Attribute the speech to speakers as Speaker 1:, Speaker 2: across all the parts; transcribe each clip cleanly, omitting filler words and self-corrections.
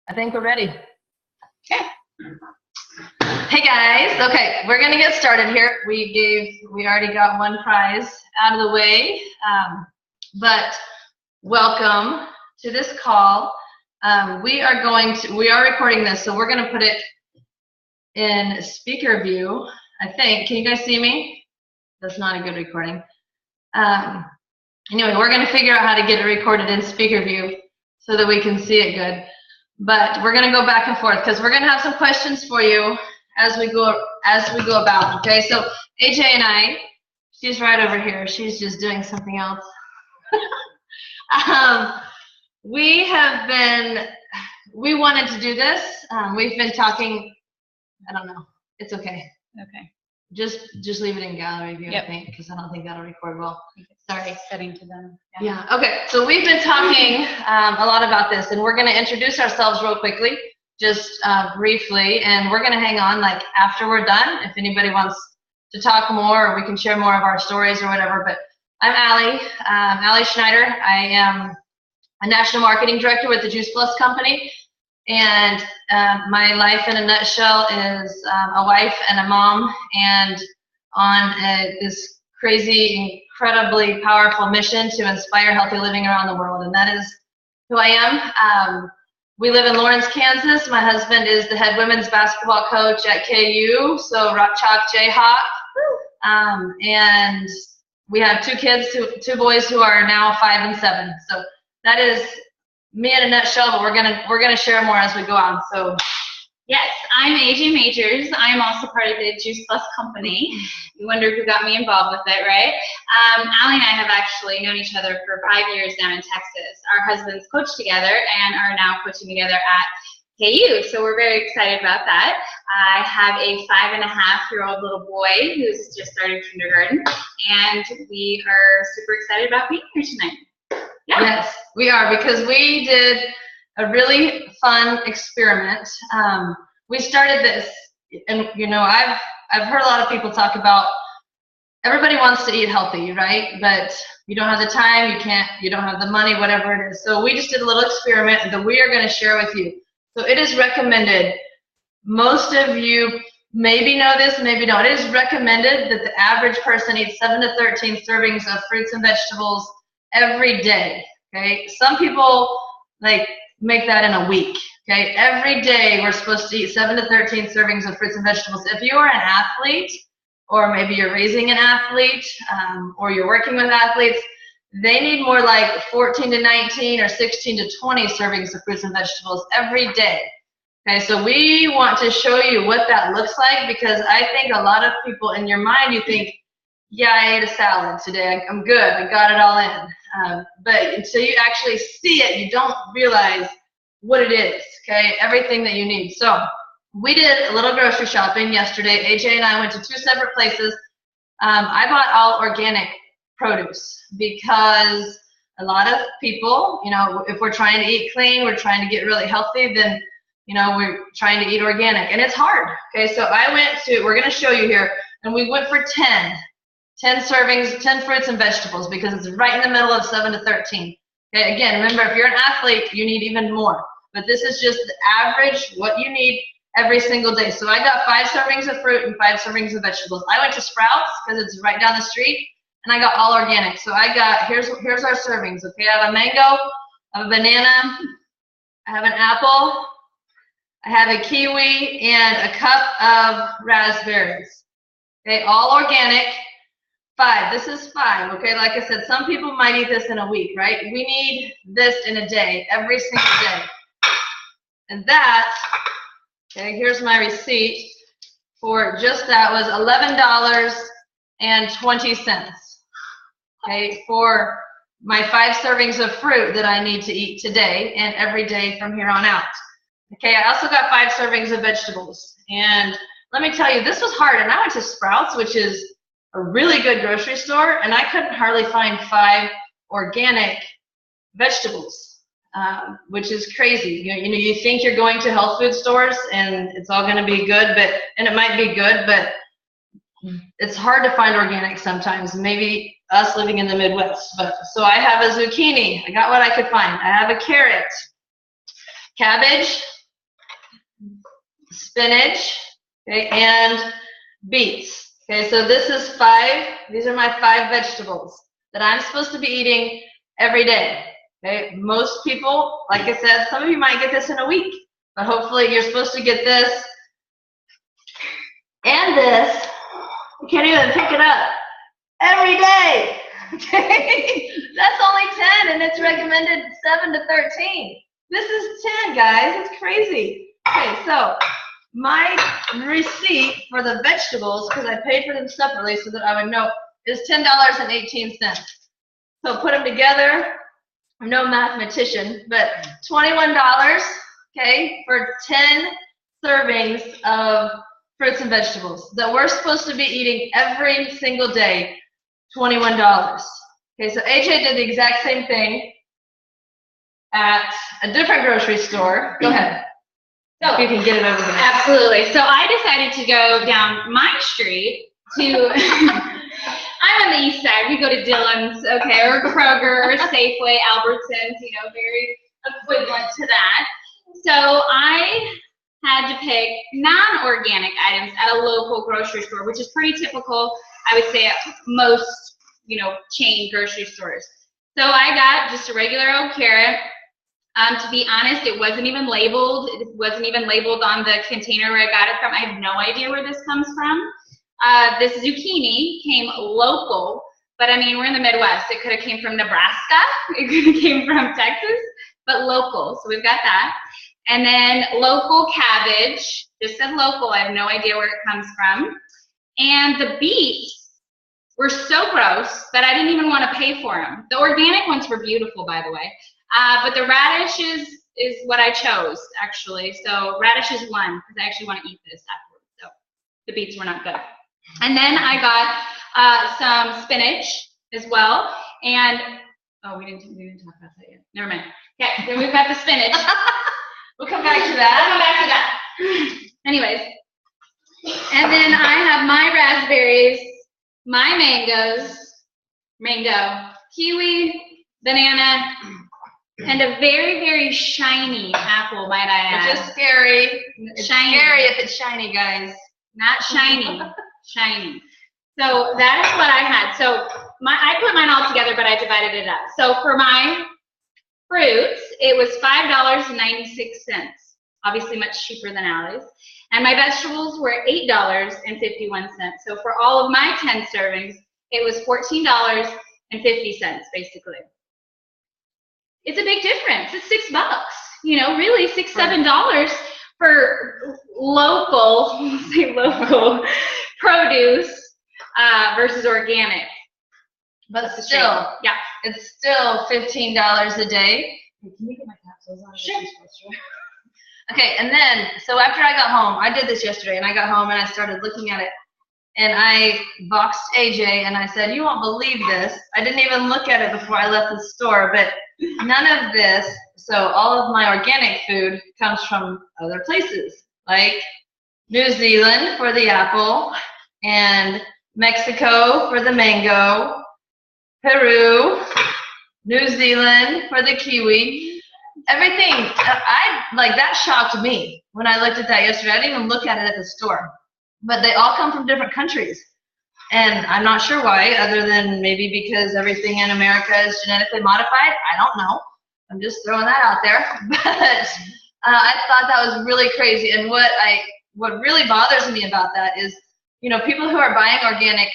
Speaker 1: I think we're ready. Okay. Hey guys, okay, we're gonna get started here. We already got one prize out of the way, but welcome to this call. We are recording this, so we're gonna put it in speaker view, I think. Can you guys see me? That's not a good recording. Anyway, we're gonna figure out how to get it recorded in speaker view so that we can see it good. But we're gonna go back and forth because we're gonna have some questions for you as we go about. Okay, so AJ and I, she's right over here. She's just doing something else. We wanted to do this. We've been talking. I don't know. It's okay.
Speaker 2: Okay.
Speaker 1: Just leave it in gallery view,
Speaker 2: Yep.
Speaker 1: I think, because I don't think that'll record well. Sorry.
Speaker 2: Setting to them.
Speaker 1: Yeah. Okay. So we've been talking a lot about this, and we're going to introduce ourselves real quickly, just briefly, and we're going to hang on like after we're done. If anybody wants to talk more, or we can share more of our stories or whatever. But I'm Allie Schneider. I am a national marketing director with the Juice Plus company, and my life in a nutshell is a wife and a mom, and on this crazy, incredibly powerful mission to inspire healthy living around the world, and that is who I am. We live in Lawrence, Kansas. My husband is the head women's basketball coach at KU, so Rock Chalk Jayhawk. And we have two kids, two boys who are now 5 and 7. So that is me in a nutshell, but we're gonna share more as we go on. So
Speaker 2: Yes, I'm AJ Majors. I'm also part of the Juice Plus company. You wonder who got me involved with it, right? Allie and I have actually known each other for 5 years now in Texas. Our husbands coach together and are now coaching together at KU, so we're very excited about that. I have a 5.5-year-old little boy who's just started kindergarten, and we are super excited about being here tonight. Yeah.
Speaker 1: Yes, we are, because we did a really fun experiment. We started this, and you know, I've heard a lot of people talk about everybody wants to eat healthy, right? But you don't have the time, you don't have the money, whatever it is. So we just did a little experiment that we are going to share with you. So it is recommended. Most of you maybe know this, maybe don't. It is recommended that the average person eats 7 to 13 servings of fruits and vegetables every day. Okay, some people make that in a week. Okay, every day we're supposed to eat 7 to 13 servings of fruits and vegetables. If you are an athlete, or maybe you're raising an athlete, or you're working with athletes, they need more like 14 to 19 or 16 to 20 servings of fruits and vegetables every day. Okay, so we want to show you what that looks like, because I think a lot of people in your mind, you think, yeah, I ate a salad today, I'm good, I got it all in. But until you actually see it, you don't realize what it is, okay, everything that you need. So we did a little grocery shopping yesterday. AJ and I went to 2 separate places. I bought all organic produce because a lot of people, you know, if we're trying to eat clean, we're trying to get really healthy, then, you know, we're trying to eat organic, and it's hard. Okay, so we're going to show you here, and we went for 10 servings, 10 fruits and vegetables, because it's right in the middle of 7 to 13. Okay, again, remember, if you're an athlete, you need even more. But this is just the average, what you need every single day. So I got 5 servings of fruit and 5 servings of vegetables. I went to Sprouts because it's right down the street, and I got all organic. So I got, here's our servings. Okay, I have a mango, I have a banana, I have an apple, I have a kiwi, and a cup of raspberries. Okay, all organic. 5. This is 5. Okay, like I said, some people might eat this in a week, right? We need this in a day, every single day. And that, okay, here's my receipt for just that, was $11.20. Okay, for my 5 servings of fruit that I need to eat today and every day from here on out. Okay, I also got 5 servings of vegetables. And let me tell you, this was hard. And I went to Sprouts, which is a really good grocery store, and I couldn't hardly find 5 organic vegetables, which is crazy. You know, you think you're going to health food stores and it's all going to be good, and it might be good, but it's hard to find organic sometimes. Maybe us living in the Midwest. But so I have a zucchini. I got what I could find. I have a carrot, cabbage, spinach, okay, and beets. Okay, so this is these are my 5 vegetables that I'm supposed to be eating every day. Okay, most people, like I said, some of you might get this in a week, but hopefully you're supposed to get this and this. You can't even pick it up every day. Okay, that's only 10, and it's recommended 7 to 13. This is 10, guys. It's crazy. Okay, so my receipt for the vegetables, because I paid for them separately so that I would know, is $10.18. So put them together. I'm no mathematician, but $21, okay, for 10 servings of fruits and vegetables that we're supposed to be eating every single day. $21. Okay, so AJ did the exact same thing at a different grocery store. Go ahead. So if you can get it over here.
Speaker 2: Absolutely. So I decided to go down my street to, I'm on the east side. We go to Dillon's, okay, or Kroger, or Safeway, Albertsons, you know, very equivalent to that. So I had to pick non-organic items at a local grocery store, which is pretty typical, I would say, at most, you know, chain grocery stores. So I got just a regular old carrot. To be honest, it wasn't even labeled. It wasn't even labeled on the container where I got it from. I have no idea where this comes from. This zucchini came local, but I mean, we're in the Midwest. It could have came from Nebraska. It could have came from Texas, but local. So we've got that. And then local cabbage. Just said local. I have no idea where it comes from. And the beets were so gross that I didn't even want to pay for them. The organic ones were beautiful, by the way. But the radishes is what I chose, actually. So radishes won, because I actually want to eat this afterwards. So the beets were not good. And then I got some spinach as well. And, oh, we didn't talk about that yet. Never mind. Okay, then we've got the spinach.
Speaker 1: We'll come back to that.
Speaker 2: We'll come back to that. Anyways. And then I have my raspberries, my mango, kiwi, banana, and a very, very shiny apple, might I add.
Speaker 1: Which is scary. It's
Speaker 2: shiny.
Speaker 1: Scary if it's shiny, guys.
Speaker 2: Not shiny, shiny. So that is what I had. So I put mine all together, but I divided it up. So for my fruits, it was $5.96. Obviously much cheaper than AALive's. And my vegetables were $8.51. So for all of my 10 servings, it was $14.50, basically. It's a big difference. It's $6, you know, really $6, $7 for local, say local produce versus organic.
Speaker 1: But still,
Speaker 2: yeah,
Speaker 1: it's still $15 a day.
Speaker 2: Can you get my capsules on?
Speaker 1: Sure. Okay, and then, so after I got home, I did this yesterday, and I got home and I started looking at it, and I boxed AJ, and I said, you won't believe this. I didn't even look at it before I left the store, but none of this, so all of my organic food comes from other places, like New Zealand for the apple, and Mexico for the mango, Peru, New Zealand for the kiwi. Everything, like that shocked me when I looked at that yesterday. I didn't even look at it at the store. But they all come from different countries. And I'm not sure why, other than maybe because everything in America is genetically modified. I don't know. I'm just throwing that out there. But I thought that was really crazy. And what really bothers me about that is, you know, people who are buying organic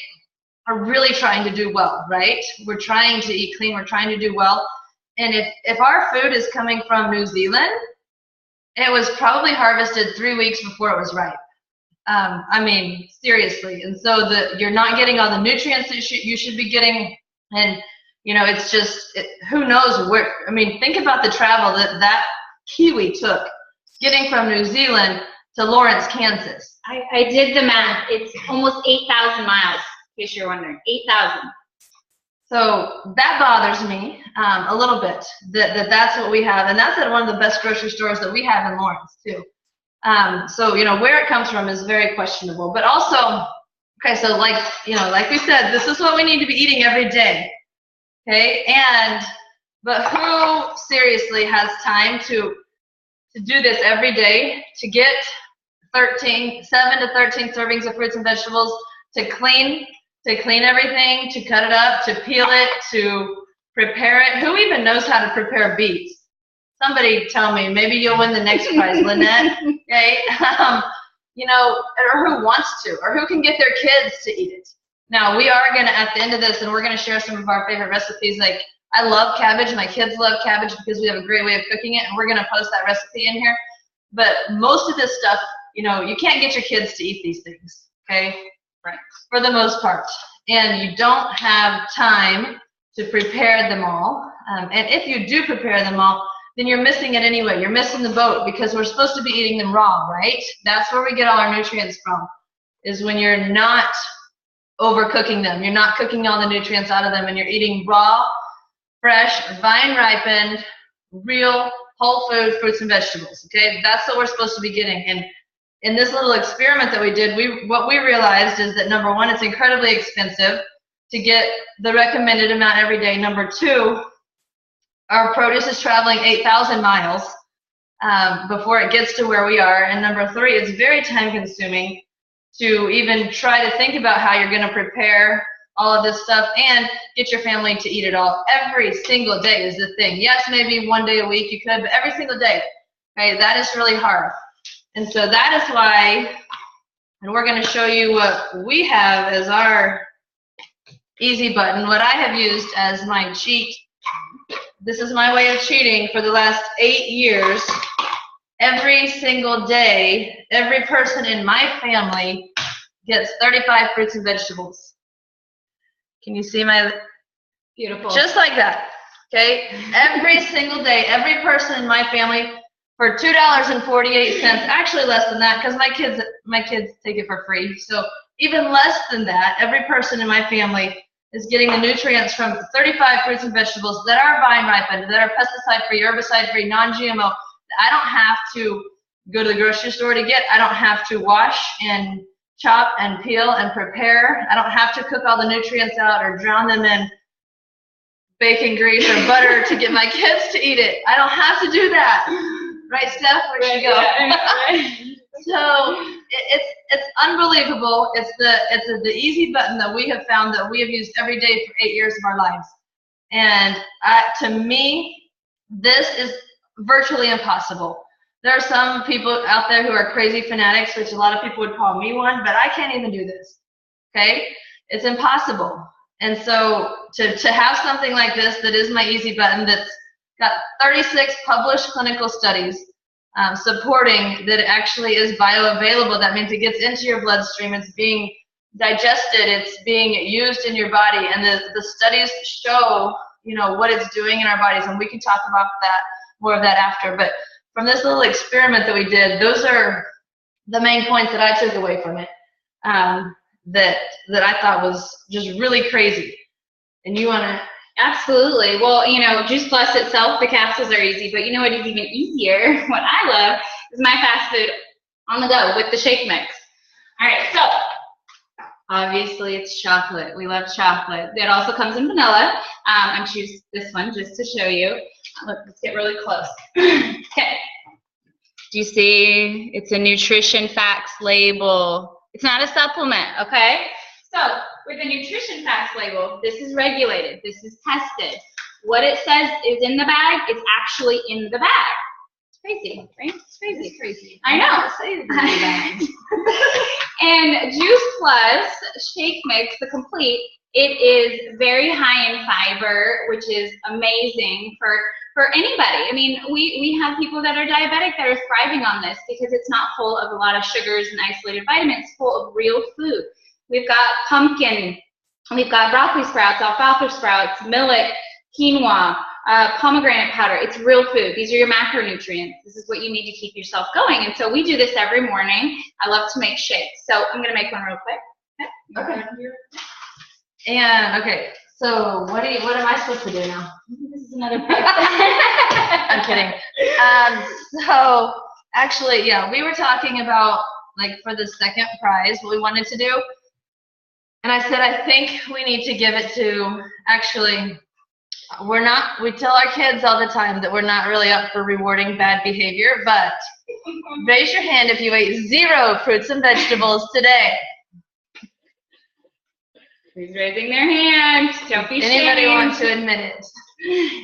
Speaker 1: are really trying to do well, right? We're trying to eat clean. We're trying to do well. And if our food is coming from New Zealand, it was probably harvested 3 weeks before it was ripe. I mean, seriously. And so you're not getting all the nutrients that you should be getting. And, you know, it's just, who knows where, I mean, think about the travel that kiwi took getting from New Zealand to Lawrence, Kansas.
Speaker 2: I did the math. It's almost 8,000 miles, in case you're wondering. 8,000.
Speaker 1: So that bothers me a little bit, that's what we have. And that's at one of the best grocery stores that we have in Lawrence, too. So, you know, where it comes from is very questionable. But also, okay, so like, you know, like we said, this is what we need to be eating every day. Okay, but who seriously has time to do this every day, to get 7 to 13 servings of fruits and vegetables to clean everything, to cut it up, to peel it, to prepare it. Who even knows how to prepare beets? Somebody tell me. Maybe you'll win the next prize, Lynette. Okay, you know, or who wants to, or who can get their kids to eat it. Now we are gonna, at the end of this, and we're gonna share some of our favorite recipes. Like, I love cabbage. My kids love cabbage because we have a great way of cooking it, and we're gonna post that recipe in here. But most of this stuff, you know, you can't get your kids to eat these things. Okay, right? For the most part, and you don't have time to prepare them all. And if you do prepare them all, then you're missing it anyway. You're missing the boat because we're supposed to be eating them raw, right? That's where we get all our nutrients from, is when you're not overcooking them. You're not cooking all the nutrients out of them, and you're eating raw, fresh, vine-ripened, real, whole food fruits and vegetables, okay? That's what we're supposed to be getting. And in this little experiment that we did, what we realized is that, number one, it's incredibly expensive to get the recommended amount every day. Number two, our produce is traveling 8,000 miles before it gets to where we are. And number three, it's very time consuming to even try to think about how you're going to prepare all of this stuff and get your family to eat it all. Every single day is the thing. Yes, maybe one day a week you could, but every single day, okay, that is really hard. And so that is why, and we're going to show you what we have as our easy button, what I have used as my cheat. This is my way of cheating for the last 8 years. Every single day, every person in my family gets 35 fruits and vegetables. Can you see my?
Speaker 2: Beautiful. Just
Speaker 1: like that, okay? Every single day, every person in my family, for $2.48, actually less than that, because my kids take it for free. So even less than that, every person in my family is getting the nutrients from 35 fruits and vegetables that are vine ripened, that are pesticide-free, herbicide-free, non-GMO, that I don't have to go to the grocery store to get. I don't have to wash and chop and peel and prepare. I don't have to cook all the nutrients out or drown them in bacon grease or butter to get my kids to eat it. I don't have to do that. Right, Steph? Where'd you go? Yeah. So it's unbelievable. It's the easy button that we have found that we have used every day for 8 years of our lives. And to me, this is virtually impossible. There are some people out there who are crazy fanatics, which a lot of people would call me one, but I can't even do this. Okay? It's impossible. And so to have something like this that is my easy button, that's got 36 published clinical studies supporting that it actually is bioavailable. That means it gets into your bloodstream, it's being digested, it's being used in your body, and the studies show, you know, what it's doing in our bodies, and we can talk about that, more of that after. But from this little experiment that we did, those are the main points that I took away from it, that I thought was just really crazy. And you want to?
Speaker 2: Absolutely. Well, you know, Juice Plus itself, the capsules are easy, but you know what is even easier, what I love, is my fast food on the go with the shake mix. All right, so obviously it's chocolate. We love chocolate. It also comes in vanilla. I'm choosing this one just to show you. Let's get really close. Okay. Do you see? It's a nutrition facts label. It's not a supplement, okay? So with the nutrition facts label, this is regulated, this is tested. What it says is in the bag, it's actually in the bag. It's crazy, right? It's crazy.
Speaker 1: It's crazy.
Speaker 2: I know. And Juice Plus Shake Mix, the complete, it is very high in fiber, which is amazing for anybody. I mean, we have people that are diabetic that are thriving on this because it's not full of a lot of sugars and isolated vitamins, it's full of real food. We've got pumpkin, we've got broccoli sprouts, alfalfa sprouts, millet, quinoa, pomegranate powder. It's real food. These are your macronutrients. This is what you need to keep yourself going. And so we do this every morning. I love to make shakes. So I'm going to make one real quick.
Speaker 1: Okay. And okay, so what am I supposed to do now?
Speaker 2: This is another part.
Speaker 1: I'm kidding. So actually, yeah, we were talking about, like, for the second prize, what we wanted to do. And I said, I think we need to give it to actually we tell our kids all the time that we're not really up for rewarding bad behavior, but raise your hand if you ate 0 fruits and vegetables today.
Speaker 2: Who's raising their hand? Don't be shamed.
Speaker 1: Anybody want to admit it?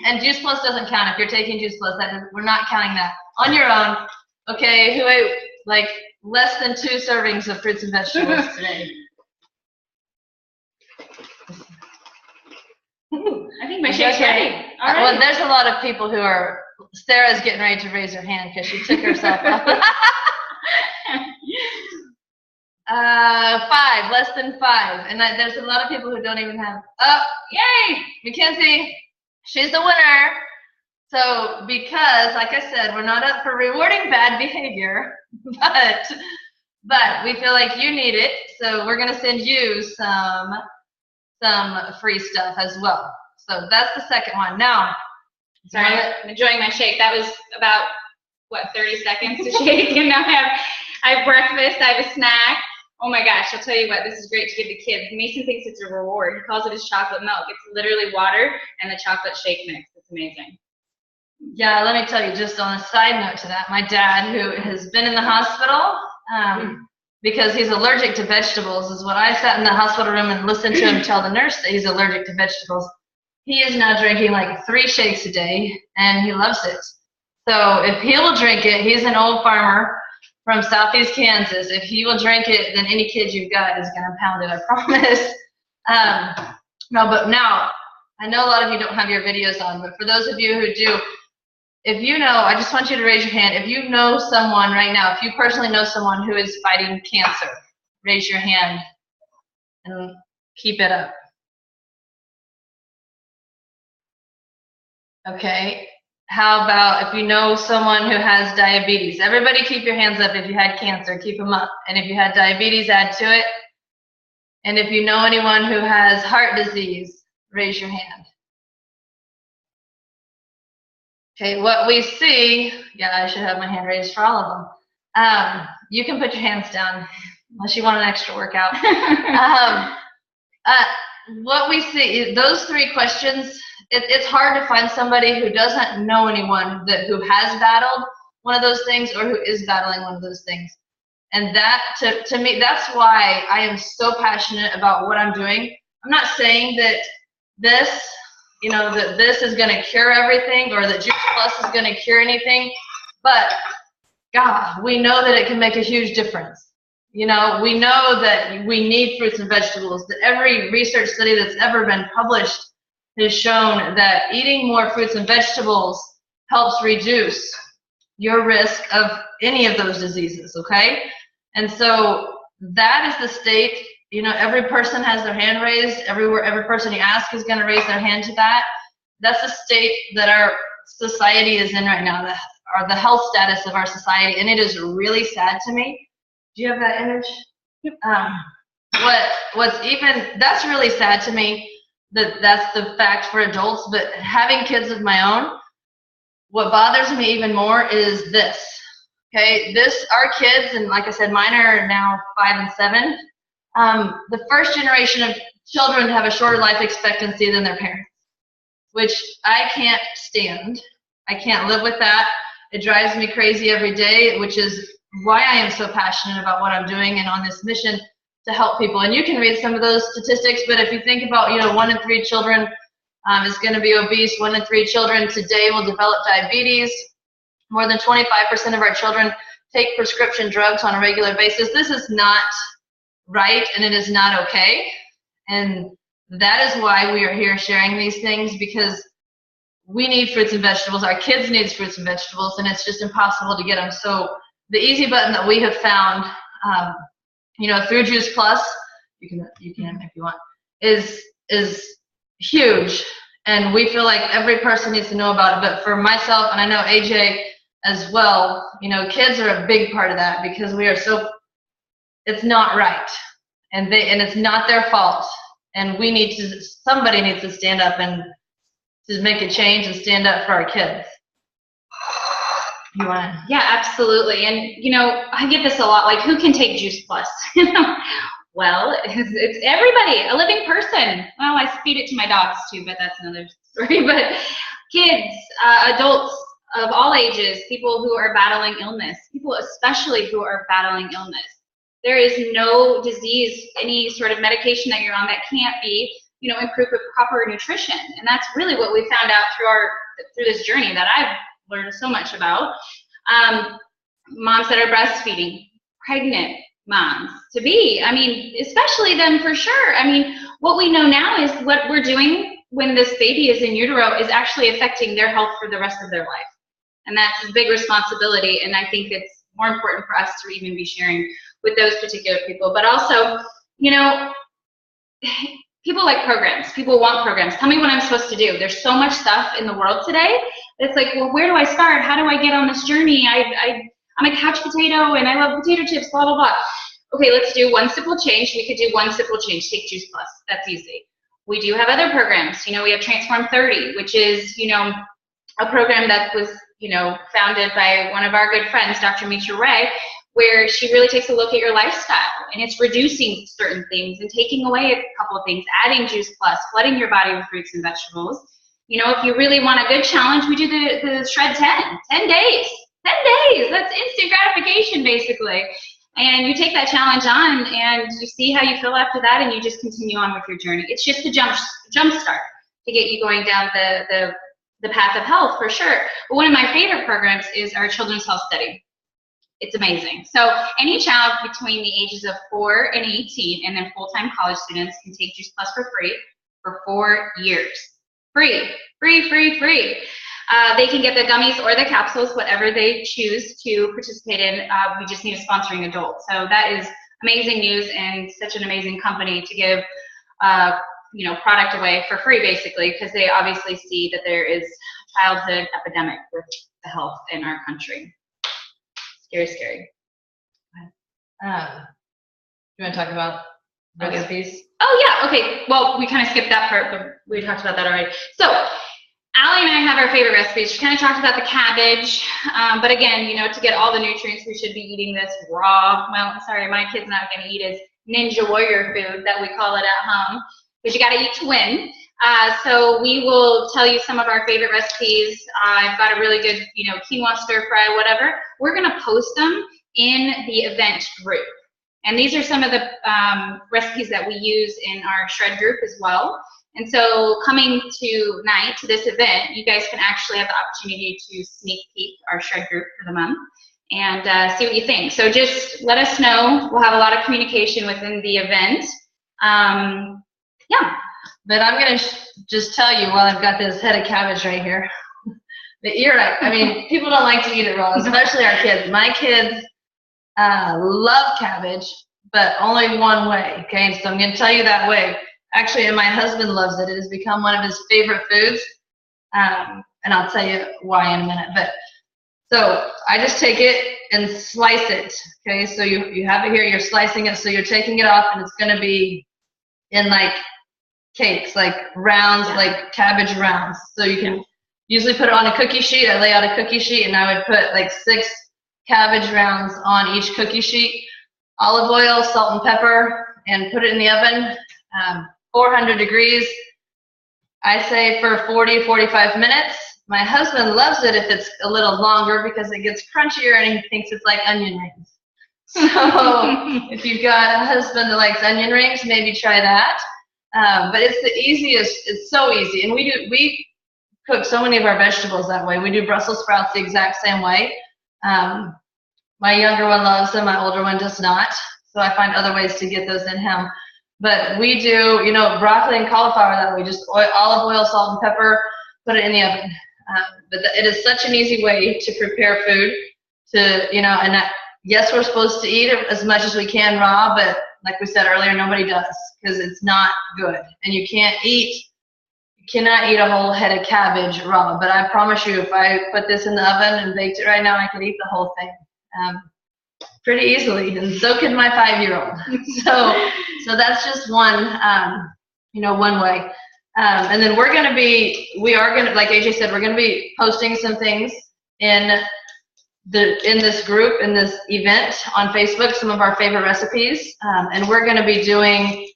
Speaker 1: And Juice Plus doesn't count. If you're taking Juice Plus, we're not counting that. On your own, okay, who ate like less than 2 servings of fruits and vegetables today?
Speaker 2: I think my shake's ready. All right.
Speaker 1: Well, there's a lot of people who are, Sarah's getting ready to raise her hand because she took herself off. 5, less than 5. And there's a lot of people who don't even have, oh, yay, Mackenzie, she's the winner. So because, like I said, we're not up for rewarding bad behavior, but we feel like you need it, so we're going to send you some free stuff as well. So that's the second one. Now,
Speaker 2: sorry, I'm enjoying my shake. That was about, what, 30 seconds to shake, and now I have breakfast, I have a snack. Oh my gosh, I'll tell you what, this is great to give the kids. Mason thinks it's a reward. He calls it his chocolate milk. It's literally water and the chocolate shake mix. It's amazing.
Speaker 1: Yeah, let me tell you, just on a side note to that, my dad, who has been in the hospital because he's allergic to vegetables, is what I sat in the hospital room and listened to him tell the nurse that he's allergic to vegetables. He is now drinking like 3 shakes a day, and he loves it. So if he will drink it, he's an old farmer from southeast Kansas. If he will drink it, then any kid you've got is going to pound it, I promise. No, but now, I know a lot of you don't have your videos on, but for those of you who do, if you know, I just want you to raise your hand. If you know someone right now, if you personally know someone who is fighting cancer, raise your hand and keep it up. Okay. How about if you know someone who has diabetes? Everybody keep your hands up if you had cancer, keep them up. And if you had diabetes, add to it. And if you know anyone who has heart disease, raise your hand. Okay, what we see, yeah, I should have my hand raised for all of them. You can put your hands down unless you want an extra workout. What we see, those 3 questions, it's hard to find somebody who doesn't know anyone who has battled one of those things or who is battling one of those things. And that, to me, that's why I am so passionate about what I'm doing. I'm not saying that this, that this is going to cure everything or that Juice Plus is going to cure anything, but God, we know that it can make a huge difference. We know that we need fruits and vegetables, that every research study that's ever been published has shown that eating more fruits and vegetables helps reduce your risk of any of those diseases, okay? And so that is the state, every person has their hand raised, every person you ask is going to raise their hand to that. That's the state that our society is in right now, or the health status of our society, and it is really sad to me. Do you have that image? Yep. That's really sad to me, that's the fact for adults, but having kids of my own, what bothers me even more is this, okay? Our kids, and like I said, mine are now 5 and 7, the first generation of children have a shorter life expectancy than their parents, which I can't stand. I can't live with that. It drives me crazy every day, which is why I am so passionate about what I'm doing and on this mission to help people. And you can read some of those statistics, but if you think about, 1 in 3 children is going to be obese, 1 in 3 children today will develop diabetes. More than 25% of our children take prescription drugs on a regular basis. This is not right, and it is not okay. And that is why we are here sharing these things, because we need fruits and vegetables. Our kids need fruits and vegetables, and it's just impossible to get them. So the easy button that we have found, through Juice Plus, you can if you want, is huge, and we feel like every person needs to know about it. But for myself, and I know AJ as well, kids are a big part of that, because it's not right, and it's not their fault, and somebody needs to stand up and to make a change and stand up for our kids. You want to?
Speaker 2: Yeah, absolutely. And, I get this a lot, like, who can take Juice Plus? Well, it's everybody, a living person. Well, I feed it to my dogs too, but that's another story, but kids, adults of all ages, people who are battling illness, people especially who are battling illness. There is no disease, any sort of medication that you're on that can't be, improved with proper nutrition. And that's really what we found out through this journey that I've learned so much about. Moms that are breastfeeding, pregnant moms to be, especially them for sure. What we know now is what we're doing when this baby is in utero is actually affecting their health for the rest of their life. And that's a big responsibility, and I think it's more important for us to even be sharing with those particular people. But also, people like programs. People want programs. Tell me what I'm supposed to do. There's so much stuff in the world today. It's like, well, where do I start? How do I get on this journey? I'm a couch potato, and I love potato chips, blah, blah, blah. Okay, let's do one simple change. We could do one simple change. Take Juice Plus. That's easy. We do have other programs. We have Transform 30, which is, a program that was, founded by one of our good friends, Dr. Mitra Ray, where she really takes a look at your lifestyle, and it's reducing certain things and taking away a couple of things, adding Juice Plus, flooding your body with fruits and vegetables. If you really want a good challenge, we do the Shred 10 days. 10 days, that's instant gratification, basically. And you take that challenge on, and you see how you feel after that, and you just continue on with your journey. It's just a jump start to get you going down the path of health, for sure. But one of my favorite programs is our Children's Health Study. It's amazing. So any child between the ages of 4 and 18, and then full-time college students, can take Juice Plus for free for 4 years. Free. They can get the gummies or the capsules, whatever they choose to participate in. We just need a sponsoring adult. So that is amazing news, and such an amazing company to give product away for free, basically, because they obviously see that there is a childhood epidemic with the health in our country. Scary.
Speaker 1: You want to talk about recipes?
Speaker 2: Oh, yeah. Okay. Well, we kind of skipped that part, but we talked about that already. So Allie and I have our favorite recipes. She kind of talked about the cabbage, but again, to get all the nutrients, we should be eating this raw. Well, sorry, my kid's not going to eat his Ninja Warrior food that we call it at home, because you got to eat to win. So we will tell you some of our favorite recipes. I've got a really good, quinoa stir fry, whatever. We're going to post them in the event group. And these are some of the recipes that we use in our shred group as well. And so coming tonight to this event, you guys can actually have the opportunity to sneak peek our shred group for the month and see what you think. So just let us know. We'll have a lot of communication within the event. Yeah.
Speaker 1: But I'm going to just tell you, while I've got this head of cabbage right here, that you're right. People don't like to eat it raw, especially our kids. My kids love cabbage, but only one way, okay? So I'm going to tell you that way. Actually, and my husband loves it. It has become one of his favorite foods, and I'll tell you why in a minute. But so I just take it and slice it, okay? So you have it here. You're slicing it, so you're taking it off, and it's going to be in like cakes, like rounds, like cabbage rounds. So you can usually put it on a cookie sheet. I lay out a cookie sheet, and I would put like 6 cabbage rounds on each cookie sheet. Olive oil, salt, and pepper, and put it in the oven. 400 degrees, I say, for 40, 45 minutes. My husband loves it if it's a little longer because it gets crunchier and he thinks it's like onion rings. So if you've got a husband that likes onion rings, maybe try that. But it's the easiest, it's so easy. And we cook so many of our vegetables that way. We do Brussels sprouts the exact same way. My younger one loves them, my older one does not. So I find other ways to get those in him. But we do, broccoli and cauliflower that way. Just olive oil, salt, and pepper, put it in the oven. But it is such an easy way to prepare food. Yes, we're supposed to eat it as much as we can raw, but like we said earlier, nobody does because it's not good. And you cannot eat a whole head of cabbage raw. But I promise you, if I put this in the oven and baked it right now, I could eat the whole thing. Pretty easily, and so could my 5-year-old. So that's just one, one way. And then we are gonna, like AJ said, we're gonna be posting some things in this group, in this event on Facebook, some of our favorite recipes, and we're gonna be doing.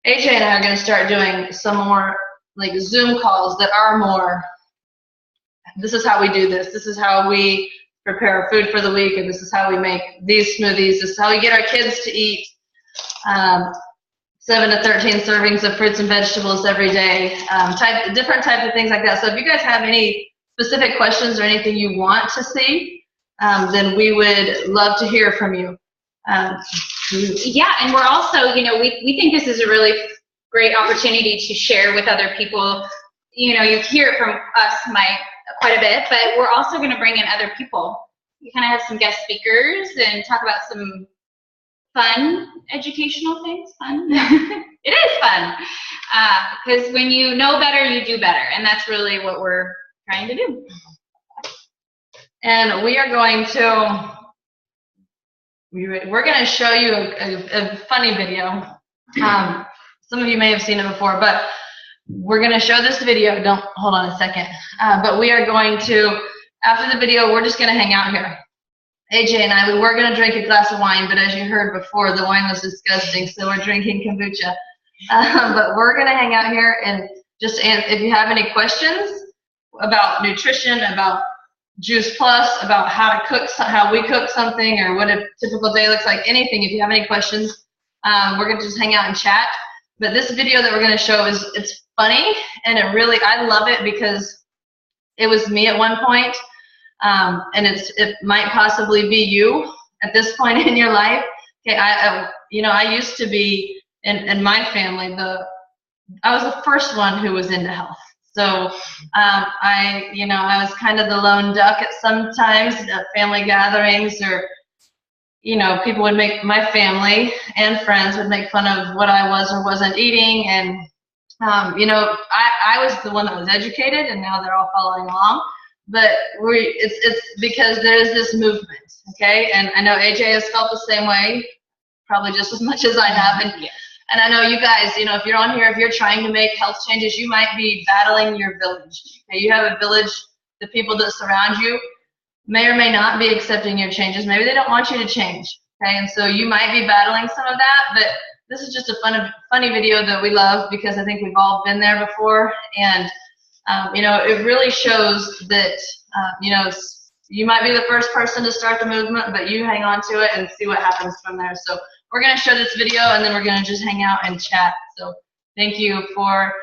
Speaker 1: AJ and I are gonna start doing some more like Zoom calls that are more, this is how we do this. This is how we prepare our food for the week, and this is how we make these smoothies. This is how we get our kids to eat 7 to 13 servings of fruits and vegetables every day, different types of things like that. So if you guys have any specific questions or anything you want to see, then we would love to hear from you.
Speaker 2: Yeah, and we're also, we think this is a really great opportunity to share with other people. You hear it from us, quite a bit, but we're also going to bring in other people. We kind of have some guest speakers and talk about some fun educational things. Fun. It is fun, because when you know better, you do better, and that's really what we're trying to do.
Speaker 1: And we are going to show you a funny video. Some of you may have seen it before, but we're going to show this video. Don't hold on a second. But we are going to, after the video, we're just going to hang out here. AJ and I, we were going to drink a glass of wine, but as you heard before, the wine was disgusting, so we're drinking kombucha. But we're going to hang out here and just, if you have any questions about nutrition, about Juice Plus, about how we cook something, or what a typical day looks like, anything, if you have any questions, we're going to just hang out and chat. But this video that we're going to show it's funny, and I love it because it was me at one point. And it might possibly be you at this point in your life. Okay, I used to be in my family. I was the first one who was into health. So I was kind of the lone duck at sometimes at family gatherings, or people would my family and friends would make fun of what I was or wasn't eating, and I was the one that was educated, and now they're all following along. But it's because there's this movement, okay? And I know AJ has felt the same way, probably just as much as I have. And I know you guys, if you're on here, if you're trying to make health changes, you might be battling your village. Okay? You have a village, the people that surround you may or may not be accepting your changes. Maybe they don't want you to change, okay? And so you might be battling some of that, but this is just a funny video that we love because I think we've all been there before. And it really shows that, you might be the first person to start the movement, but you hang on to it and see what happens from there. So we're going to show this video, and then we're going to just hang out and chat. So thank you for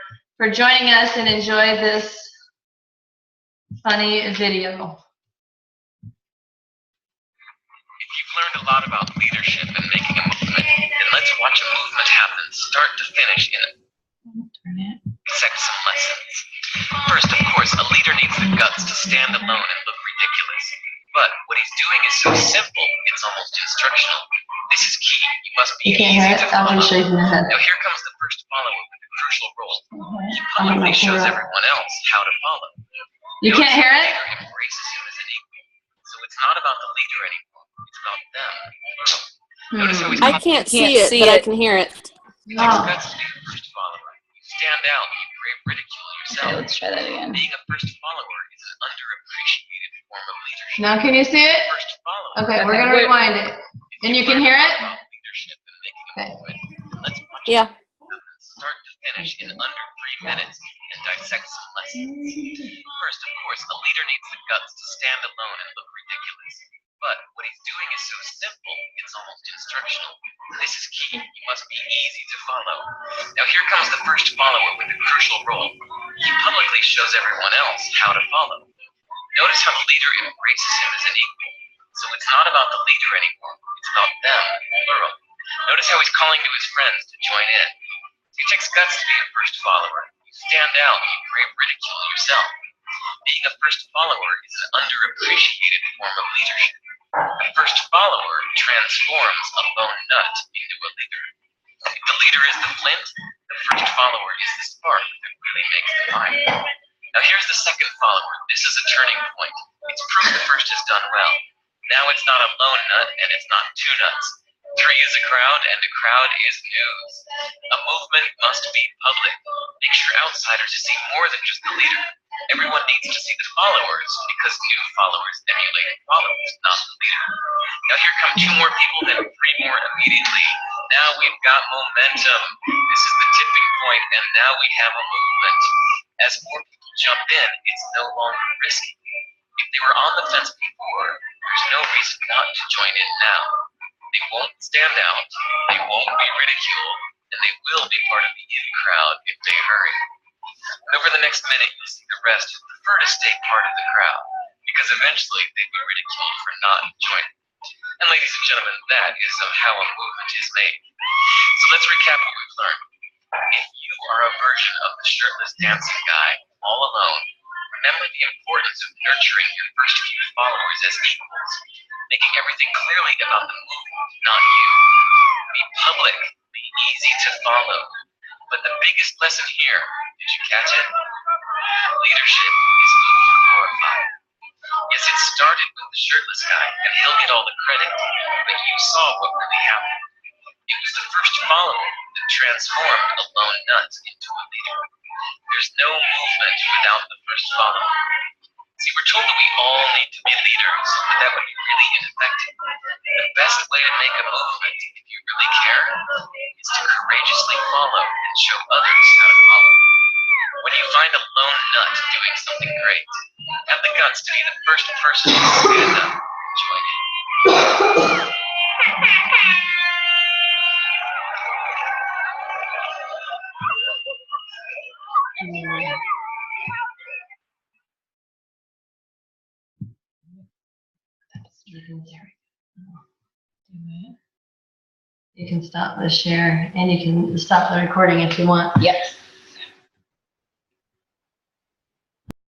Speaker 1: joining us, and enjoy this funny video.
Speaker 3: If you've learned a lot about leadership and making a movement, then let's watch a movement happen, start to finish, dissect some lessons. First, of course, a leader needs the guts to stand alone and look ridiculous. But what he's doing is so simple, it's almost instructional. This is key. You must be easy to follow. Now here comes the first follower with the crucial role. He publicly shows everyone else how to follow.
Speaker 1: You can't hear it?
Speaker 3: The leader embraces him as an equal. So it's not about the leader anymore. It's about them. Notice how he's
Speaker 4: I can't see it, but I can hear it.
Speaker 3: It takes guts to be the first follower. You stand out, you brave ridicule yourself.
Speaker 2: Okay, let's try that again.
Speaker 3: Being a first follower is an underappreciated form of leadership.
Speaker 1: Now can you see it?
Speaker 3: First follower.
Speaker 1: Okay, we're going to rewind it. And you can hear it?
Speaker 3: Leadership and making a movement. Let's watch
Speaker 4: Yeah.
Speaker 3: start to finish in under 3 minutes and dissect some lessons. First, of course, a leader needs the guts to stand alone and look ridiculous. But what he's doing is so simple, it's almost instructional. This is key. You must be easy to follow. Now here comes the first follower with the crucial role. He publicly shows everyone else how to follow. Notice how the leader embraces him as an equal. So it's not about the leader anymore. It's about them, plural. Notice how he's calling to his friends to join in. It takes guts to be a first follower. You stand out, you brave ridicule yourself. Being a first follower is an underappreciated form of leadership. A first follower transforms a lone nut into a leader. If the leader is the flint, the first follower is the spark that really makes the fire. Now here's the second follower. This is a turning point. It's proof the first has done well. Now it's not a lone nut, and it's not two nuts. 3 is a crowd, and a crowd is news. A movement must be public. Make sure outsiders see more than just the leader. Everyone needs to see the followers, because new followers emulate followers, not the leader. Now here come 2 more people, then 3 more immediately. Now we've got momentum. This is the tipping point, and now we have a movement. As more people jump in, it's no longer risky. If they were on the fence before, there's no reason not to join in now. They won't stand out, they won't be ridiculed, and they will be part of the in crowd if they hurry. And over the next minute, you'll see the rest who prefer to stay part of the crowd, because eventually they'd be ridiculed for not joining. And ladies and gentlemen, that is how a movement is made. So let's recap what we've learned. If you are a version of the shirtless dancing guy, all alone, remember the importance of nurturing your first few followers as equals, making everything clearly about the movement, not you. Be public, be easy to follow. But the biggest lesson here, did you catch it? Leadership is over-glorified. Yes, it started with the shirtless guy, and he'll get all the credit, but you saw what really happened. It was the first follower that transformed a lone nut into a leader. There's no movement without the first follower. See, we're told that we all need to be leaders, but that would be really ineffective. The best way to make a movement, if you really care, is to courageously follow and show others how to follow. When you find a lone nut doing something great, have the guts to be the first person to stand up and join in.
Speaker 1: You can stop the share and you can stop the recording if you want.
Speaker 2: Yes.